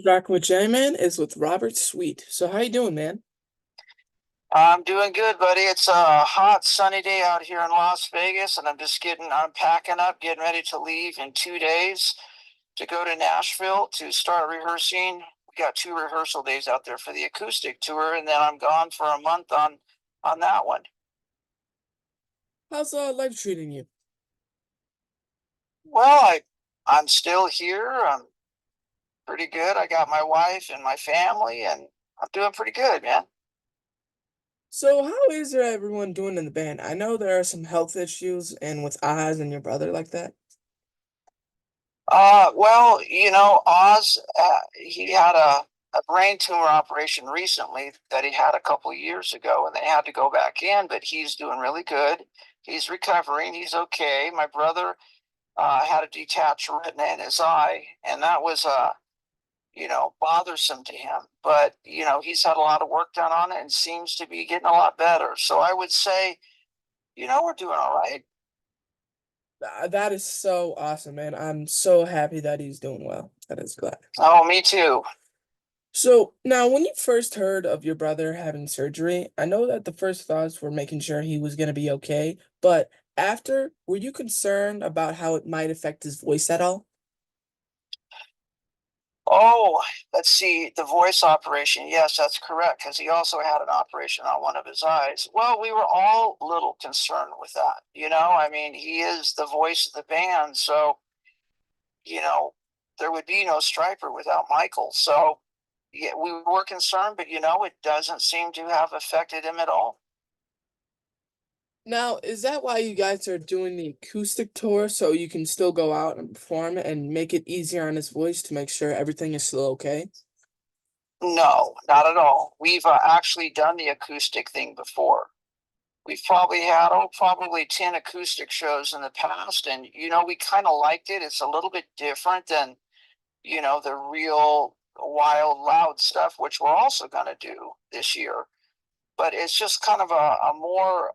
Rocking with J-Man is with Robert Sweet. So how you doing, man? I'm doing good, buddy. It's a hot, sunny day out here in Las Vegas, and I'm packing up, getting ready to leave in 2 days to go to Nashville to start rehearsing. We got two rehearsal days out there for the acoustic tour, and then I'm gone for a month on that one. How's life treating you? Well, I'm still here. I'm pretty good. I got my wife and my family, and I'm doing pretty good, man. So how is everyone doing in the band? I know there are some health issues and with Oz and your brother like that. Well, Oz, he had a brain tumor operation recently that he had a couple of years ago, and they had to go back in, but he's doing really good. He's recovering. He's okay. My brother had a detached retina in his eye, and that was, bothersome to him. But, he's had a lot of work done on it and seems to be getting a lot better. So I would say, we're doing all right. That is so awesome, man. I'm so happy that he's doing well. That is glad. Oh, me too. So now, when you first heard of your brother having surgery, I know that the first thoughts were making sure he was going to be okay, but after, were you concerned about how it might affect his voice at all? Oh, let's see, the voice operation. Yes, that's correct, because he also had an operation on one of his eyes. Well, we were all a little concerned with that. I mean, he is the voice of the band, so, you know, there would be no Stryper without Michael. So, yeah, we were concerned, but, it doesn't seem to have affected him at all. Now, is that why you guys are doing the acoustic tour so you can still go out and perform and make it easier on his voice to make sure everything is still okay? No, not at all. We've actually done the acoustic thing before. We've probably had probably 10 acoustic shows in the past, and we kind of liked it. It's a little bit different than the real wild loud stuff, which we're also going to do this year. But it's just kind of a more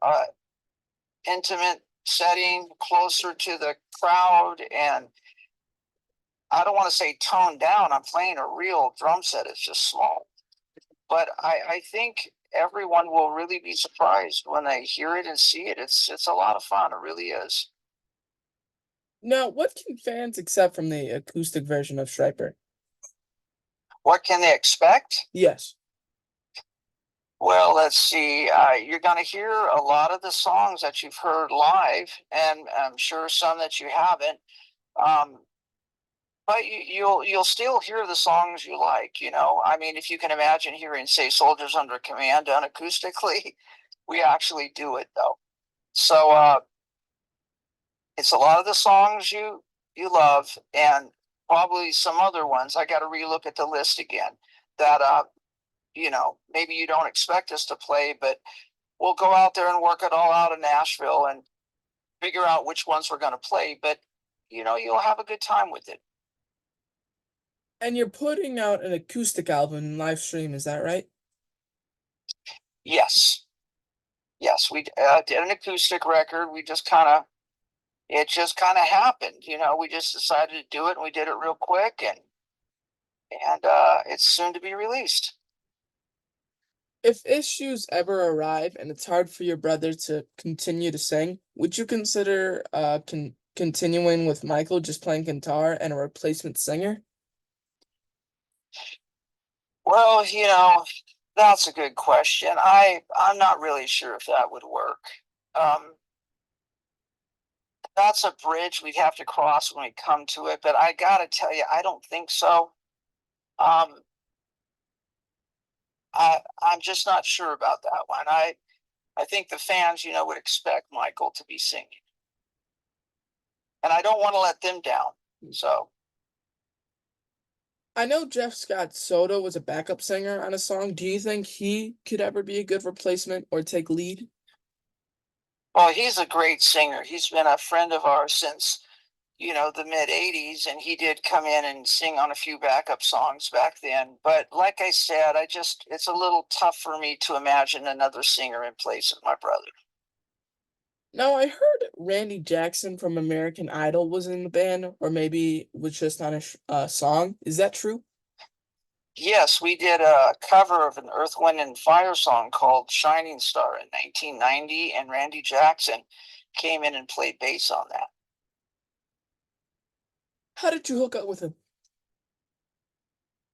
intimate setting, closer to the crowd, and I don't want to say toned down. I'm playing a real drum set. It's just small, but I think everyone will really be surprised when they hear it and see it. It's a lot of fun. It really is. Now, what can fans accept from the acoustic version of Stryper? What can they expect? Yes. Well, let's see. You're going to hear a lot of the songs that you've heard live, and I'm sure some that you haven't. Um, but you'll still hear the songs you like. I mean, if you can imagine hearing, say, "Soldiers Under Command" done acoustically, we actually do it though. So it's a lot of the songs you love, and probably some other ones. I got to relook at the list again. That maybe you don't expect us to play, but we'll go out there and work it all out in Nashville and figure out which ones we're going to play. But you'll have a good time with it. And you're putting out an acoustic album and live stream, is that right? Yes, yes, we did an acoustic record. It just kind of happened. We just decided to do it, and we did it real quick, and it's soon to be released. If issues ever arrive and it's hard for your brother to continue to sing, would you consider continuing with Michael just playing guitar and a replacement singer? Well, that's a good question. I'm not really sure if that would work. Um, that's a bridge we'd have to cross when we come to it, but I gotta tell you, I don't think so. Um, I'm just not sure about that one. I think the fans, would expect Michael to be singing, and I don't want to let them down. So, I know Jeff Scott Soto was a backup singer on a song. Do you think he could ever be a good replacement or take lead? well, he's a great singer. He's been a friend of ours since the mid 80s, and he did come in and sing on a few backup songs back then. But like I said, it's a little tough for me to imagine another singer in place of my brother. Now, I heard Randy Jackson from American Idol was in the band, or maybe was just on a song. Is that true? Yes, we did a cover of an Earth, Wind, and Fire song called Shining Star in 1990, and Randy Jackson came in and played bass on that. How did you hook up with him?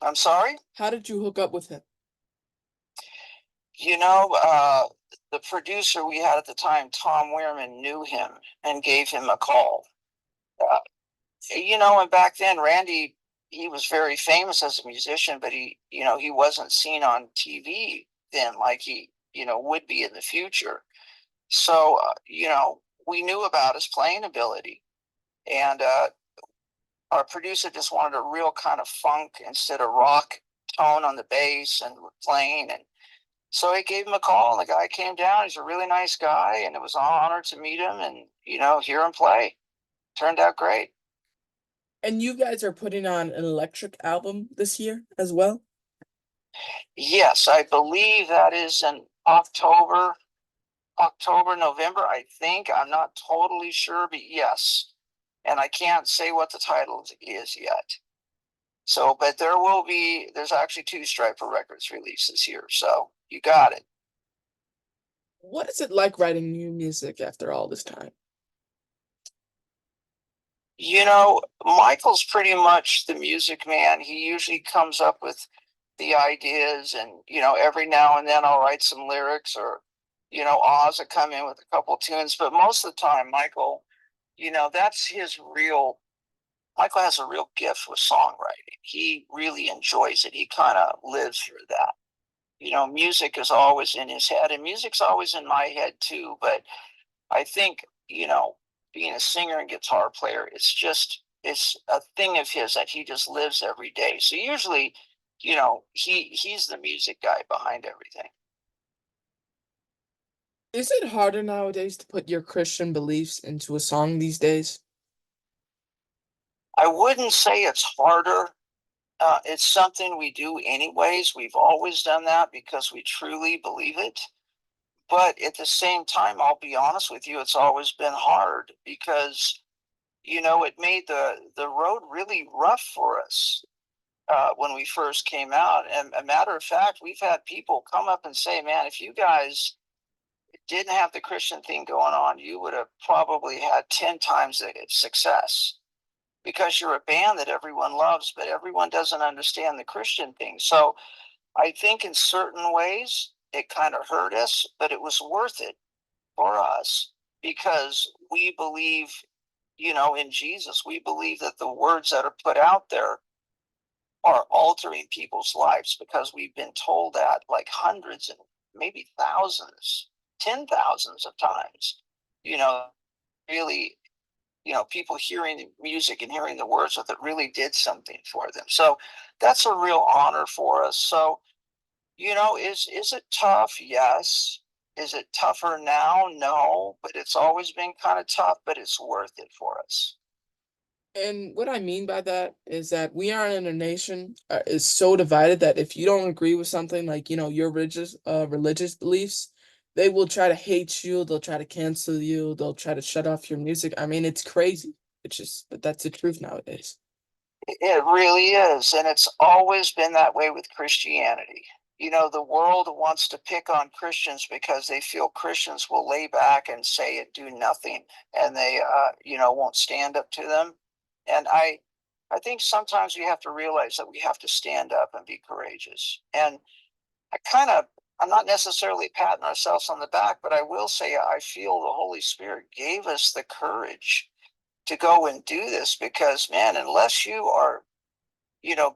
I'm sorry? How did you hook up with him? You know, the producer we had at the time, Tom Weirman, knew him and gave him a call. Uh, and back then, Randy, he was very famous as a musician, but he wasn't seen on TV then like he would be in the future. So, we knew about his playing ability, and our producer just wanted a real kind of funk instead of rock tone on the bass and playing. And so he gave him a call, and the guy came down. He's a really nice guy, and it was an honor to meet him and, hear him play. Turned out great. And you guys are putting on an electric album this year as well? Yes, I believe that is in October, November, I think. I'm not totally sure, but yes. And I can't say what the title is yet. So, but there's actually two Stryper records released this year. So you got it. What is it like writing new music after all this time? Michael's pretty much the music man. He usually comes up with the ideas, and, every now and then I'll write some lyrics, or, Oz will come in with a couple tunes. But most of the time, that's Michael has a real gift with songwriting. He really enjoys it. He kind of lives for that. Music is always in his head, and music's always in my head too. But I think, being a singer and guitar player, it's a thing of his that he just lives every day. So usually, he's the music guy behind everything. Is it harder nowadays to put your Christian beliefs into a song these days? I wouldn't say it's harder. It's something we do anyways. We've always done that because we truly believe it. But at the same time, I'll be honest with you, it's always been hard because it made the road really rough for us when we first came out. And a matter of fact, we've had people come up and say, "Man, if you guys didn't have the Christian thing going on, you would have probably had 10 times the success because you're a band that everyone loves, but everyone doesn't understand the Christian thing." So I think in certain ways it kind of hurt us, but it was worth it for us because we believe, in Jesus. We believe that the words that are put out there are altering people's lives because we've been told that like hundreds and maybe thousands, 10 thousands of times. You know, really, people hearing the music and hearing the words of it really did something for them. So that's a real honor for us. So, is it tough? Yes. Is it tougher now? No, but it's always been kind of tough, but it's worth it for us. And what I mean by that is that we are in a nation is so divided that if you don't agree with something like, your religious beliefs, they will try to hate you, they'll try to cancel you, they'll try to shut off your music. I mean, it's crazy. But that's the truth nowadays. It really is. And it's always been that way with Christianity. The world wants to pick on Christians because they feel Christians will lay back and say it, do nothing, and they, won't stand up to them. And I think sometimes we have to realize that we have to stand up and be courageous. And I'm not necessarily patting ourselves on the back, but I will say I feel the Holy Spirit gave us the courage to go and do this because, man, unless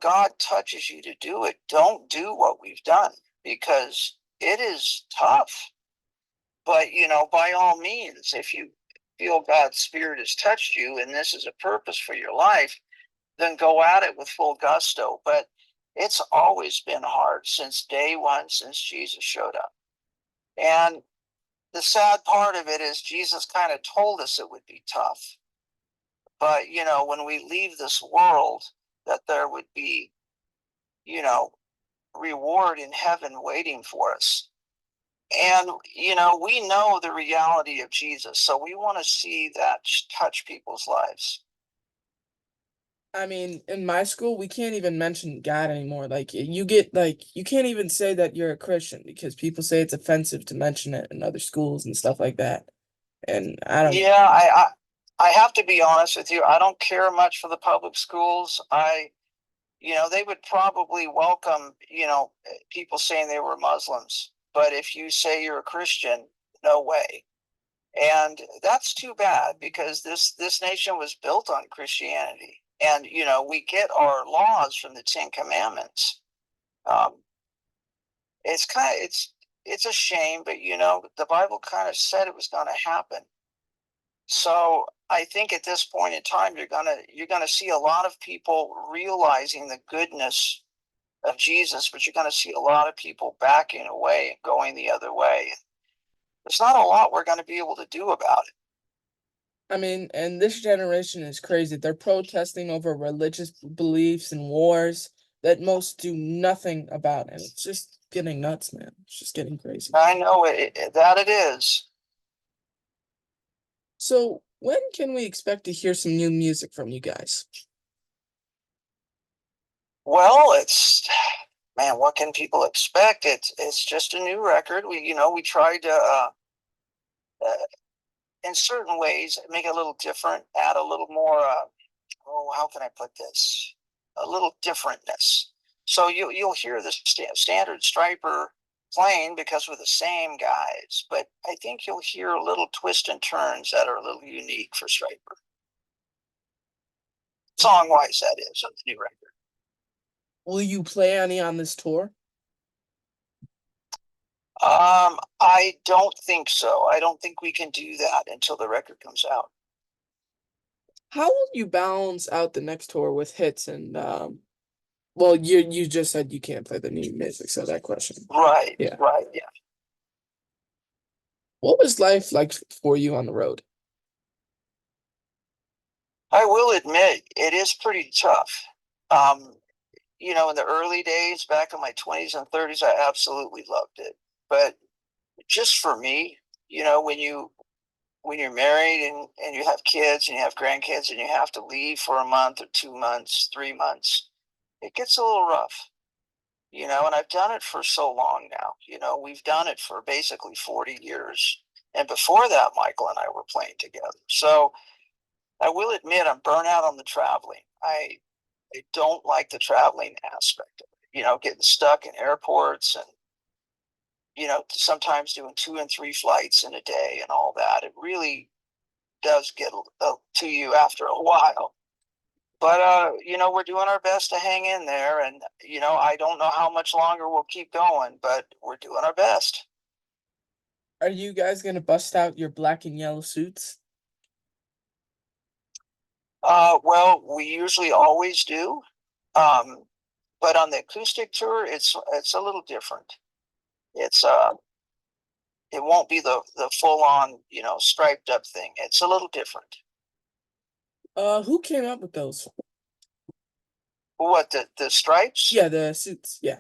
God touches you to do it, don't do what we've done because it is tough. But, by all means, if you feel God's Spirit has touched you and this is a purpose for your life, then go at it with full gusto. But it's always been hard since day one, since Jesus showed up. And the sad part of it is Jesus kind of told us it would be tough. But, when we leave this world, that there would be, you know, reward in heaven waiting for us. And, we know the reality of Jesus. So we want to see that touch people's lives. I mean, in my school, we can't even mention God anymore. Like you get like you can't even say that you're a Christian because people say it's offensive to mention it in other schools and stuff like that. And I don't Yeah, I have to be honest with you. I don't care much for the public schools. They would probably welcome, people saying they were Muslims. But if you say you're a Christian, no way. And that's too bad because this nation was built on Christianity. And we get our laws from the Ten Commandments. Um, it's a shame, but the Bible kind of said it was going to happen. So I think at this point in time, you're gonna see a lot of people realizing the goodness of Jesus, but you're gonna see a lot of people backing away and going the other way. There's not a lot we're gonna be able to do about it. I mean, and this generation is crazy. They're protesting over religious beliefs and wars that most do nothing about. And it's just getting nuts, man. It's just getting crazy. I know that it is. So, when can we expect to hear some new music from you guys? Well, it's man, what can people expect? It's just a new record. We tried to uh, in certain ways make it a little different, add a little more. How can I put this? A little differentness. So you'll hear the standard Stryper playing because we're the same guys, but I think you'll hear little twists and turns that are a little unique for Stryper. Song wise, that is on the new record. Will you play any on this tour? I don't think so. I don't think we can do that until the record comes out. How will you balance out the next tour with hits and well, you just said you can't play the new music, so that question. Right, Yeah. right, yeah. What was life like for you on the road? I will admit it is pretty tough. Um, in the early days, back in my 20s and 30s, I absolutely loved it. But just for me, when you're married and you have kids and you have grandkids and you have to leave for a month or 2 months, 3 months, it gets a little rough. And I've done it for so long now. We've done it for basically 40 years. And before that, Michael and I were playing together. So I will admit I'm burnt out on the traveling. I don't like the traveling aspect of it, getting stuck in airports and, sometimes doing 2 and 3 flights in a day and all that. It really does get to you after a while. But, we're doing our best to hang in there. And, I don't know how much longer we'll keep going, but we're doing our best. Are you guys gonna bust out your black and yellow suits? Well, we usually always do. Um, but on the acoustic tour, it's a little different. It's it won't be the full on striped up thing. It's a little different. Who came up with those? What the stripes? Yeah, the suits. Yeah.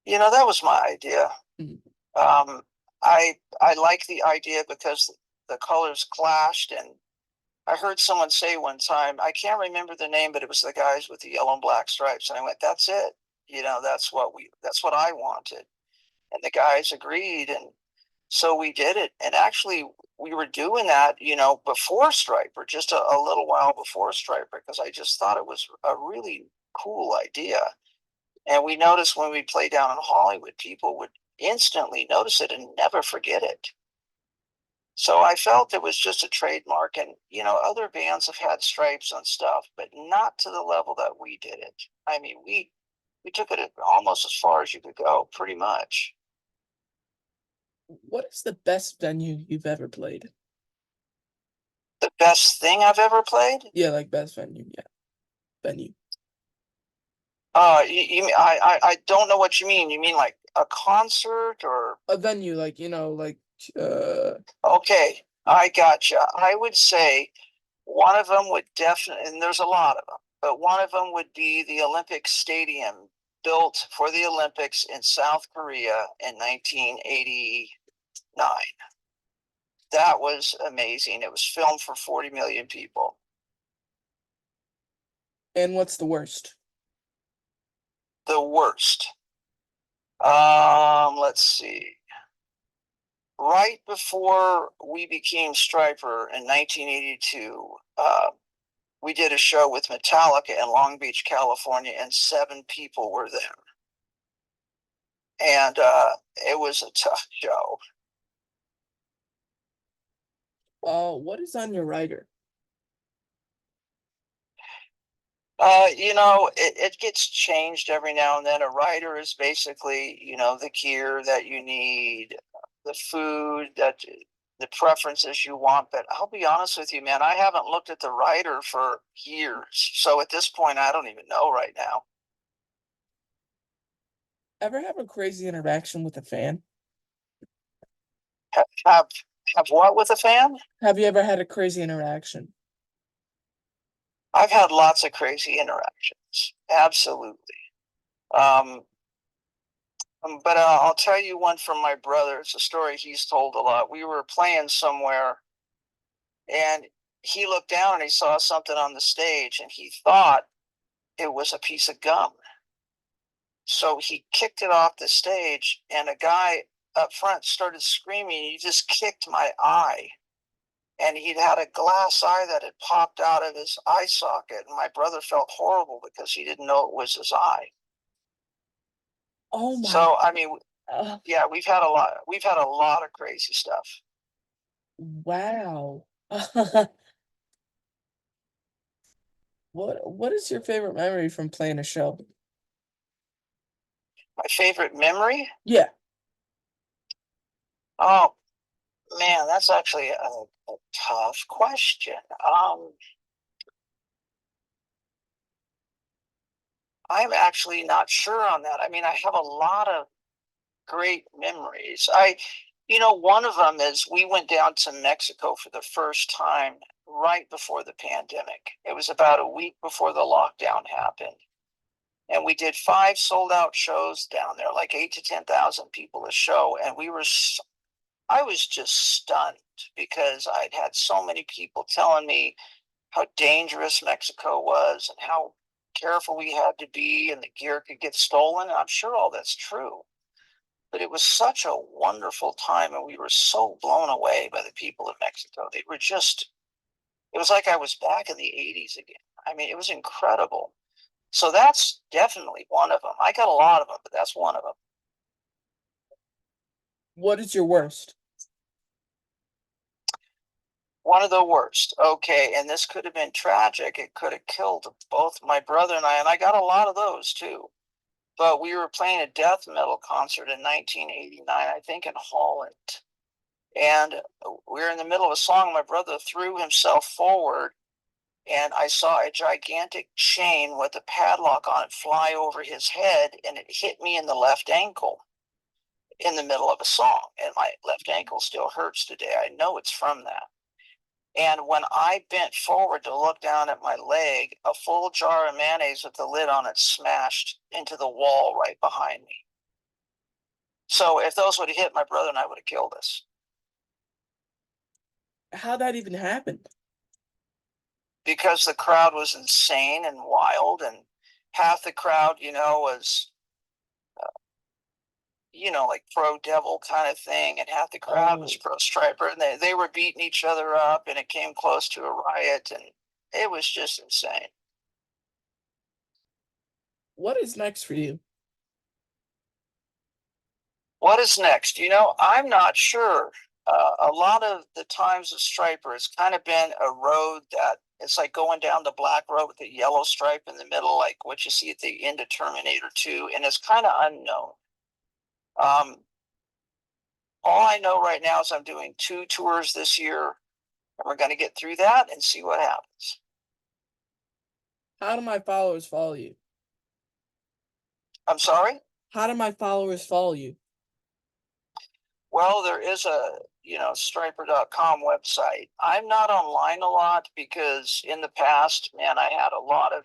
That was my idea. Mhm. Um, I like the idea because the colors clashed, and I heard someone say one time, I can't remember the name, but it was the guys with the yellow and black stripes, and I went, "That's it. That's what I wanted." And the guys agreed, and so we did it. And actually, we were doing that, before Stryper, just a little while before Stryper, because I just thought it was a really cool idea. And we noticed when we played down in Hollywood, people would instantly notice it and never forget it. So I felt it was just a trademark. And, other bands have had stripes on stuff, but not to the level that we did it. I mean, we took it almost as far as you could go, pretty much. What is the best venue you've ever played? The best thing I've ever played? Yeah, like best venue. Yeah, venue. I don't know what you mean. You mean like a concert or? A venue, like uh, Okay, I gotcha. I would say one of them would definitely, and there's a lot of them, but one of them would be the Olympic Stadium built for the Olympics in South Korea in 1989. That was amazing. It was filmed for 40 million people. And what's the worst? The worst. Let's see. Right before we became Stryper in 1982, we did a show with Metallica in Long Beach, California, and 7 people were there. And it was a tough show. What is on your rider? It gets changed every now and then. A rider is basically, the gear that you need, the food that the preferences you want. But I'll be honest with you, man, I haven't looked at the rider for years. So at this point, I don't even know right now. Ever have a crazy interaction with a fan? Have have, have what with a fan? Have you ever had a crazy interaction? I've had lots of crazy interactions. Absolutely. Um, but I'll tell you one from my brother. It's a story he's told a lot. We were playing somewhere, and he looked down and he saw something on the stage, and he thought it was a piece of gum. So he kicked it off the stage, and a guy up front started screaming, "He just kicked my eye." And he'd had a glass eye that had popped out of his eye socket. And my brother felt horrible because he didn't know it was his eye. Oh my, So, I mean, uh, yeah, we've had a lot of crazy stuff. wow. What is your favorite memory from playing a show? My favorite memory? Yeah. Oh man, that's actually a tough question. I'm actually not sure on that. I mean, I have a lot of great memories. One of them is we went down to Mexico for the first time right before the pandemic. It was about a week before the lockdown happened. And we did 5 sold out shows down there, like 8 to 10,000 people a show. And I was just stunned because I'd had so many people telling me how dangerous Mexico was and how careful we had to be and the gear could get stolen. And I'm sure all that's true. But it was such a wonderful time, and we were so blown away by the people of Mexico. It was like I was back in the 80s again. I mean, it was incredible. So that's definitely one of them. I got a lot of them, but that's one of them. What is your worst? One of the worst. Okay, and this could have been tragic. It could have killed both my brother and I got a lot of those too. But we were playing a death metal concert in 1989, I think in Holland. And we were in the middle of a song. My brother threw himself forward, and I saw a gigantic chain with a padlock on it fly over his head, and it hit me in the left ankle in the middle of a song. And my left ankle still hurts today. I know it's from that. And when I bent forward to look down at my leg, a full jar of mayonnaise with the lid on it smashed into the wall right behind me. So if those would have hit, my brother and I would have killed us. How that even happened? Because the crowd was insane and wild, and half the crowd, was, like pro devil kind of thing, and half the crowd was Oh, pro striper, and they were beating each other up, and it came close to a riot, and it was just insane. what is next for you? What is next? I'm not sure. A lot of the times with Striper, it's kind of been a road that it's like going down the black road with the yellow stripe in the middle, like what you see at the end of Terminator 2, and it's kind of unknown. Um, all I know right now is I'm doing 2 tours this year, and we're going to get through that and see what happens. How do my followers follow you? I'm sorry? How do my followers follow you? Well, there is a, striper.com website. I'm not online a lot because in the past, man, I had a lot of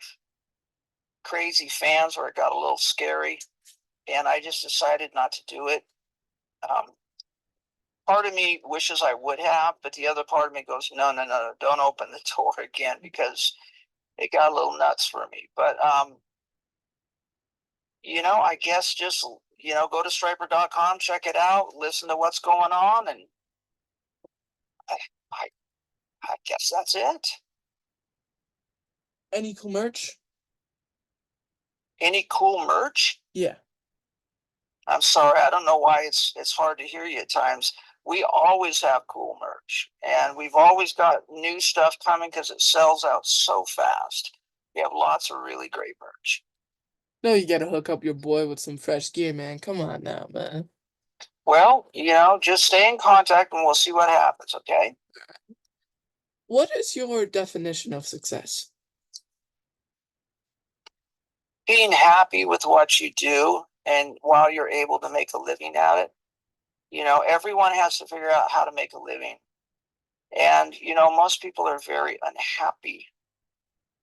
crazy fans where it got a little scary, and I just decided not to do it. Um, Part of me wishes I would have, but the other part of me goes, no, no, no, don't open the door again because it got a little nuts for me. But I guess just go to Stryper.com, check it out, listen to what's going on, and I, I, I guess that's it. Any cool merch? Any cool merch? Yeah. I'm sorry, I don't know why it's hard to hear you at times. We always have cool merch, and we've always got new stuff coming because it sells out so fast. We have lots of really great merch. No, you gotta hook up your boy with some fresh gear, man. Come on now, man. Well, just stay in contact and we'll see what happens, okay? What is your definition of success? Being happy with what you do and while you're able to make a living at it. Everyone has to figure out how to make a living. And, most people are very unhappy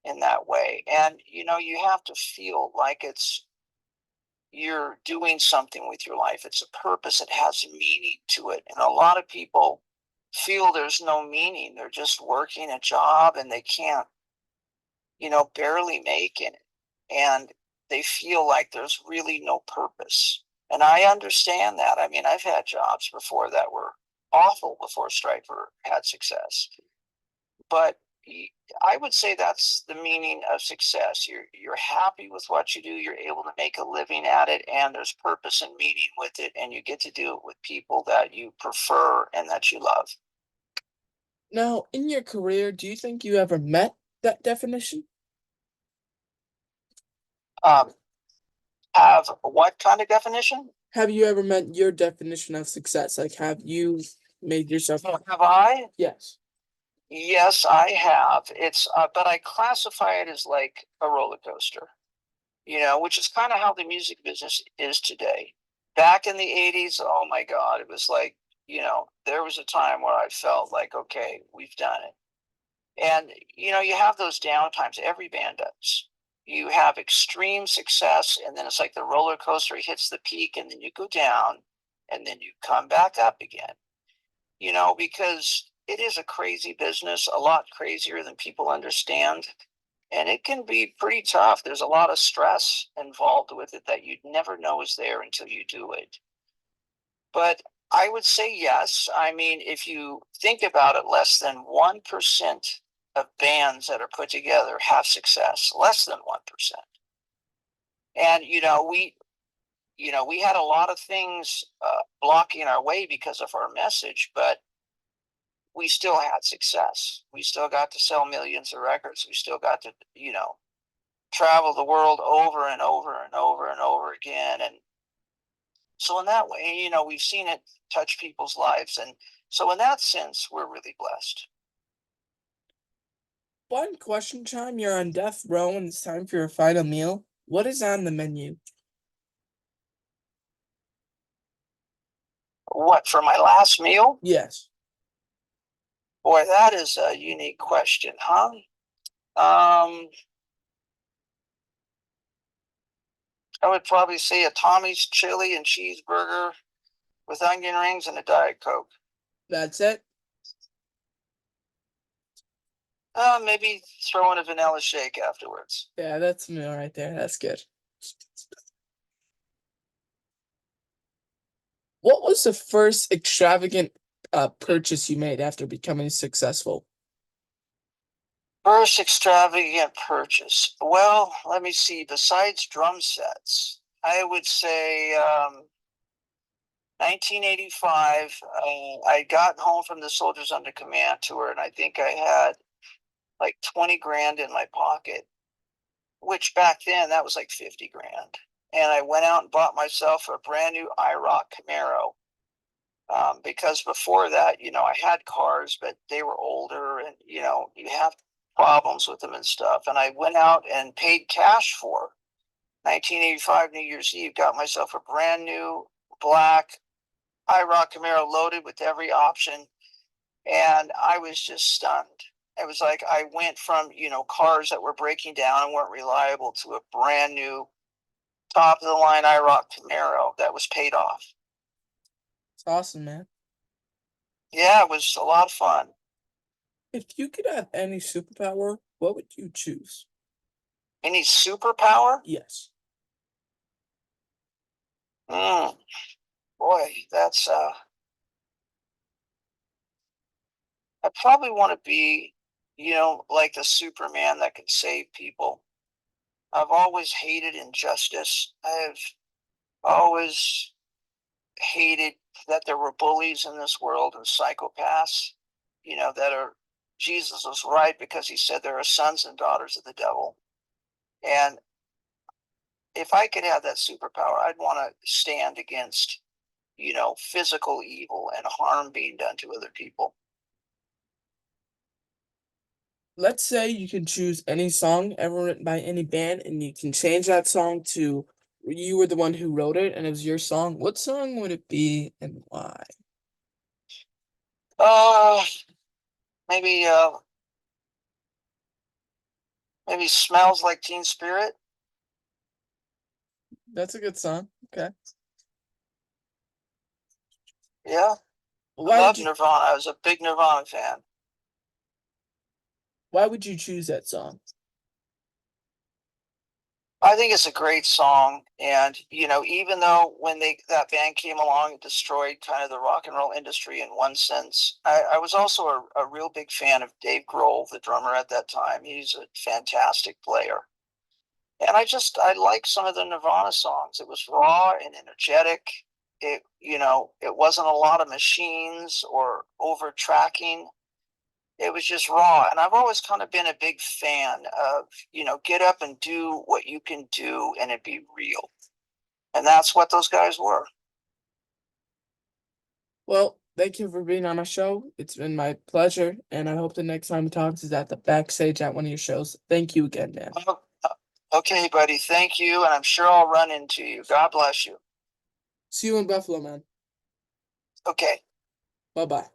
in that way. And, you have to feel like you're doing something with your life. It's a purpose, it has a meaning to it. And a lot of people feel there's no meaning. They're just working a job and they can't, barely make it. And they feel like there's really no purpose. And I understand that. I mean, I've had jobs before that were awful before Stryper had success. But I would say that's the meaning of success. You're happy with what you do, you're able to make a living at it, and there's purpose and meaning with it, and you get to do it with people that you prefer and that you love. Now, in your career, do you think you ever met that definition? Um, have what kind of definition? Have you ever met your definition of success? Like, have you made yourself? Have I? Yes. Yes, I have. But I classify it as like a roller coaster, which is kind of how the music business is today. Back in the 80s, oh my God, it was like, there was a time where I felt like, okay, we've done it. And, you have those down times. Every band does. You have extreme success, and then it's like the roller coaster hits the peak, and then you go down, and then you come back up again, because it is a crazy business, a lot crazier than people understand. And it can be pretty tough. There's a lot of stress involved with it that you'd never know is there until you do it. But I would say yes. I mean, if you think about it, less than 1% of bands that are put together have success, less than 1%. And, we had a lot of things blocking our way because of our message, but we still had success. We still got to sell millions of records. We still got to, travel the world over and over and over and over again. And so, in that way, we've seen it touch people's lives. And so, in that sense, we're really blessed. One question time, you're on death row and it's time for your final meal. What is on the menu? What, for my last meal? Yes. Boy, that is a unique question, huh? Um, I would probably say a Tommy's chili and cheeseburger with onion rings and a Diet Coke. That's it. Maybe throw in a vanilla shake afterwards. Yeah, that's a meal right there. That's good. What was the first extravagant purchase you made after becoming successful? First extravagant purchase. Well, let me see. Besides drum sets, I would say 1985. I'd gotten home from the Soldiers Under Command tour, and I think I had like 20 grand in my pocket, which back then that was like 50 grand. And I went out and bought myself a brand new IROC Camaro. Because before that, I had cars, but they were older and, you have problems with them and stuff. And I went out and paid cash for 1985 New Year's Eve, got myself a brand new black IROC Camaro loaded with every option. And I was just stunned. It was like I went from, cars that were breaking down and weren't reliable to a brand new top of the line IROC Camaro that was paid off. It's awesome, man. Yeah, it was a lot of fun. If you could have any superpower, what would you choose? Any superpower? Yes. Mm, boy, that's I probably want to be, like the Superman that could save people. I've always hated injustice. I've always hated that there were bullies in this world and psychopaths, that are Jesus was right because he said there are sons and daughters of the devil. And if I could have that superpower, I'd want to stand against, physical evil and harm being done to other people. Let's say you can choose any song ever written by any band and you can change that song to you were the one who wrote it and it was your song. What song would it be and why? Uh maybe maybe Smells Like Teen Spirit. That's a good song. Okay. Yeah. I Why would love you Nirvana. I was a big Nirvana fan. why would you choose that song? I think it's a great song, and even though when that band came along, it destroyed kind of the rock and roll industry in one sense. I was also a real big fan of Dave Grohl, the drummer at that time. He's a fantastic player, and I like some of the Nirvana songs. It was raw and energetic. It wasn't a lot of machines or over tracking. It was just raw. And I've always kind of been a big fan of, get up and do what you can do and it be real. And that's what those guys were. Well, thank you for being on my show. It's been my pleasure, and I hope the next time we talk is at the backstage at one of your shows. Thank you again, Dan. Okay, buddy. Thank you. And I'm sure I'll run into you. God bless you. See you in Buffalo, man. Okay. Bye bye.